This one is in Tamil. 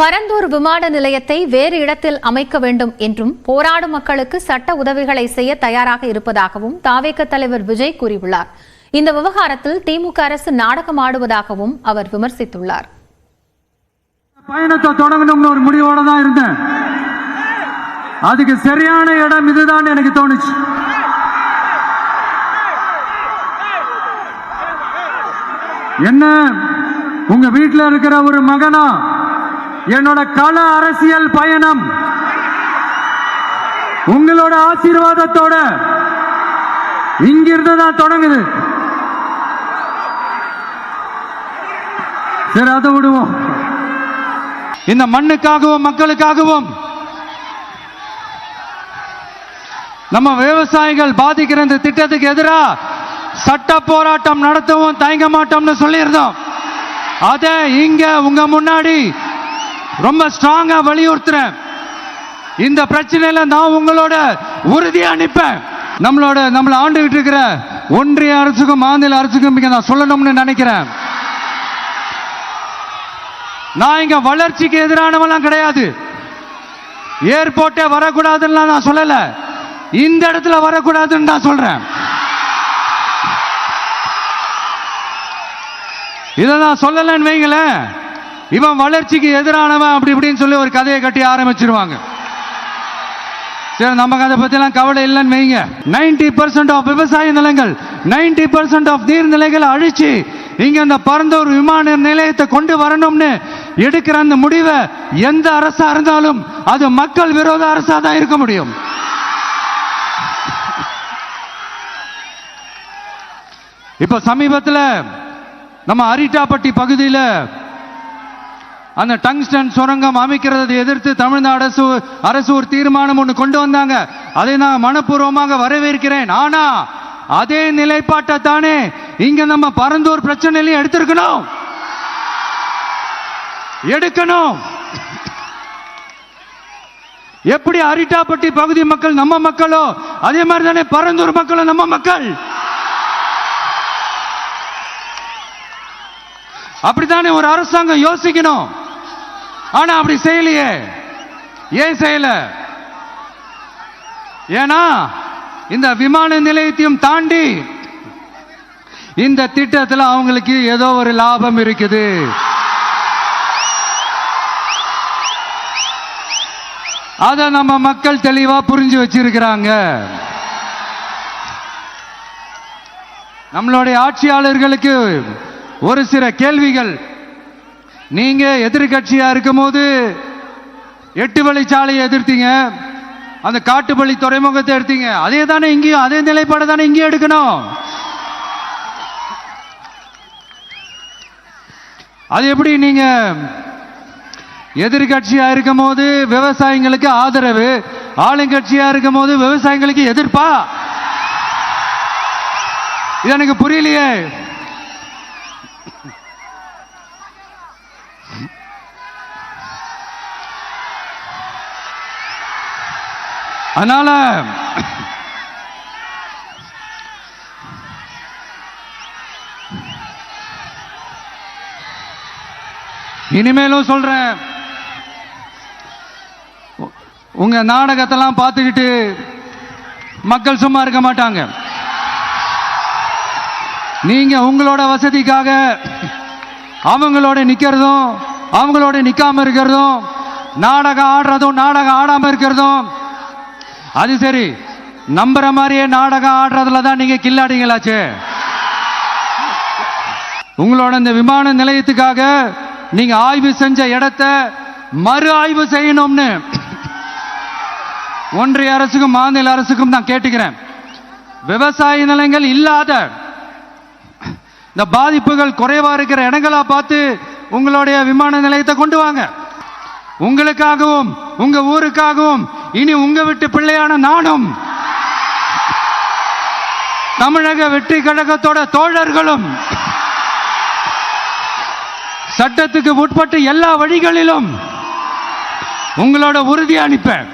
பரந்தூர் விமான நிலையத்தை வேறு இடத்தில் அமைக்க வேண்டும் என்றும் போராடும் மக்களுக்கு சட்ட உதவிகளை செய்ய தயாராக இருப்பதாகவும் தாவேக தலைவர் விஜய் கூறியுள்ளார். இந்த விவகாரத்தில் திமுக அரசு நாடகம் ஆடுவதாகவும் அவர் விமர்சித்துள்ளார். பயணத்தை தொடங்கணும்னு ஒரு முடிவோட தான் இருந்தேன். அதுக்கு சரியான இடம் இதுதான் எனக்கு தோணுச்சு. என்ன உங்க வீட்டில் இருக்கிற ஒரு மகனா என்னோட கள அரசியல் பயணம் உங்களோட ஆசீர்வாதத்தோட இங்கிருந்து தான் தொடங்குது. சரி, அதை விடுவோம். இந்த மண்ணுக்காகவும் மக்களுக்காகவும் நம்ம விவசாயிகள் பாதிக்கிற இந்த திட்டத்துக்கு எதிராக சட்ட போராட்டம் நடத்தவும் தயங்க மாட்டோம்னு சொல்லியிருந்தோம். அதை இங்க உங்க முன்னாடி ரொம்ப ஸ்ட்ராங்கா வலியுறுத்துறேன். இந்த பிரச்சனையில நான் உங்களோட உறுதியா நிற்பேன். நம்மள ஆண்டுகிட்டு இருக்கிற ஒன்றிய அரசுக்கும் மாநில அரசுக்கும் இங்க நான் சொல்லணும்னு நினைக்கிறேன். நான் இங்க வளர்ச்சிக்கு எதிரானவெல்லாம் கிடையாது. ஏர்போர்ட்டே வரக்கூடாதுன்னு நான் சொல்லல, இந்த இடத்துல வரக்கூடாதுன்னு நான் சொல்றேன். இதை நான் சொல்லலன்னு வைங்களேன், இவன் வளர்ச்சிக்கு எதிரானவன் அப்படி இப்படின்னு சொல்லி ஒரு கதையை கட்டி ஆரம்பிச்சிருவாங்க. சரி, நமக்கு அதை பத்திலாம் கவலை இல்லைன்னு வைங்க. 90% ஆஃப் விவசாய நிலங்கள், 90% ஆஃப் நீர்நிலைகளை அழிச்சு இங்க இந்த பரந்தூர் விமான நிலையத்தை கொண்டு வரணும்னு எடுக்கிற அந்த முடிவை எந்த அரசா இருந்தாலும் அது மக்கள் விரோத அரசா தான் இருக்க முடியும். இப்ப சமீபத்தில் நம்ம அரிட்டாப்பட்டி பகுதியில் அந்த டங்ஸ்டன் சுரங்கம் அமைக்கிறதை எதிர்த்து தமிழ்நாடு அரசு ஒரு தீர்மானம் ஒன்று கொண்டு வந்தாங்க. அதை நான் மனப்பூர்வமாக வரவேற்கிறேன். ஆனா அதே நிலைப்பாட்டை தானே இங்க நம்ம பரந்தூர் பிரச்சனையிலையும் எடுக்கணும். எப்படி அரிட்டாப்பட்டி பகுதி மக்கள் நம்ம மக்களோ அதே மாதிரி தானே பரந்தூர் மக்களும் நம்ம மக்கள். அப்படித்தானே ஒரு அரசாங்கம் யோசிக்கணும். ஆனா அப்படி செய்யலையே. ஏன் செய்யல? ஏன்னா இந்த விமான நிலையத்தையும் தாண்டி இந்த திட்டத்தில் அவங்களுக்கு ஏதோ ஒரு லாபம் இருக்குது. அத நம்ம மக்கள் தெளிவா புரிஞ்சு வச்சிருக்கிறாங்க. நம்மளுடைய ஆட்சியாளர்களுக்கு ஒரு சில கேள்விகள். நீங்க எதிர்கட்சியா இருக்கும் போது 8 வழிச்சாலையை எதிர்த்தீங்க, அந்த காட்டுப்பள்ளி துறைமுகத்தை எடுத்தீங்க. அதே தானே இங்கேயும், அதே நிலைப்பாடு தானே இங்கேயும் எடுக்கணும். அது எப்படி நீங்க எதிர்கட்சியா இருக்கும் போது விவசாயிகளுக்கு ஆதரவு, ஆளுங்கட்சியா இருக்கும் போது விவசாயிகளுக்கு எதிர்ப்பா? இது எனக்கு புரியலையே. அதனால இனிமேலும் சொல்றேன், உங்க நாடகத்தெல்லாம் பார்த்துக்கிட்டு மக்கள் சும்மா இருக்க மாட்டாங்க. நீங்க உங்களோட வசதிக்காக அவங்களோட நிக்கிறதும் அவங்களோட நிக்காம இருக்கிறதும், நாடகம் ஆடுறதும் நாடகம் ஆடாம இருக்கிறதும், அது சரி, நம்புற மாதிரியே நாடகம் ஆடுறதுல தான் நீங்க கில்லாடிங்களாச்சு. உங்களோட இந்த விமான நிலையத்துக்காக நீங்க ஆய்வு செஞ்ச இடத்தை மறு ஆய்வு செய்யணும்னு ஒன்றிய அரசுக்கும் மாநில அரசுக்கும் நான் கேட்டுக்கிறேன். விவசாய நிலங்கள் இல்லாத இந்த பாதிப்புகள் குறைவா இருக்கிற இடங்களா பார்த்து உங்களுடைய விமான நிலையத்தை கொண்டு வாங்க. உங்களுக்காகவும் உங்க ஊருக்காகவும் இனி உங்க வீட்டு பிள்ளையான நானும் தமிழக வெற்றி கழகத்தோட தோழர்களும் சட்டத்துக்கு உட்பட்டு எல்லா வழிகளிலும் உங்களோட உறுதியை அனுப்பேன்.